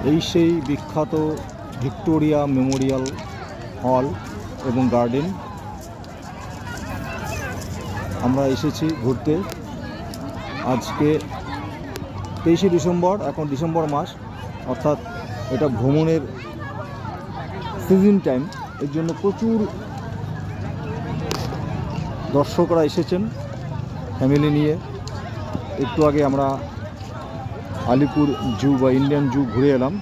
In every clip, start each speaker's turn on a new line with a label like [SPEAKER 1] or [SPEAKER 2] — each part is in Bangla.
[SPEAKER 1] এই সেই বিখ্যাত ভিক্টোরিয়া মেমোরিয়াল হল এবং গার্ডেন। আমরা এসেছি ঘুরতে। আজকে 23শে ডিসেম্বর, এখন ডিসেম্বর মাস, অর্থাৎ এটা ভ্রমণের সিজন টাইম। এর জন্য প্রচুর দর্শকরা এসেছেন ফ্যামিলি নিয়ে। একটু আগে আমরা আলিপুর জু বা ইন্ডিয়ান জু ঘুরে এলাম।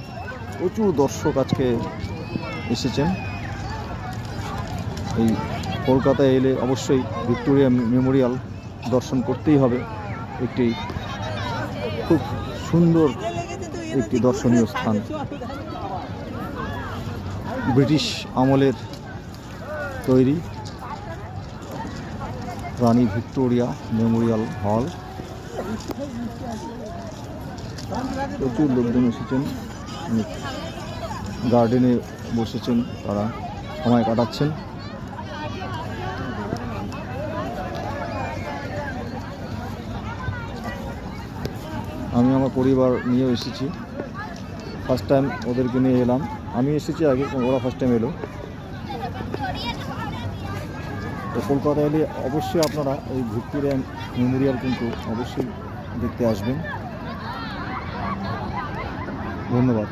[SPEAKER 1] প্রচুর দর্শক আজকে এসেছেন। এই কলকাতায় এলে অবশ্যই ভিক্টোরিয়া মেমোরিয়াল দর্শন করতেই হবে। একটি খুব সুন্দর একটি দর্শনীয় স্থান। ব্রিটিশ আমলের তৈরি রানী ভিক্টোরিয়া মেমোরিয়াল হল। প্রচুর লোকজন এসেছেন, গার্ডেনে বসেছেন, তারা সময় কাটাচ্ছেন। আমি আমার পরিবার নিয়েও এসেছি, ফার্স্ট টাইম ওদেরকে নিয়ে এলাম। আমি এসেছি আগে, ওরা ফার্স্ট টাইম এলো। তো কলকাতা এলে অবশ্যই আপনারা এই ভিক্টোরিয়া মেমোরিয়াল কিন্তু অবশ্যই দেখতে আসবেন। ধন্যবাদ।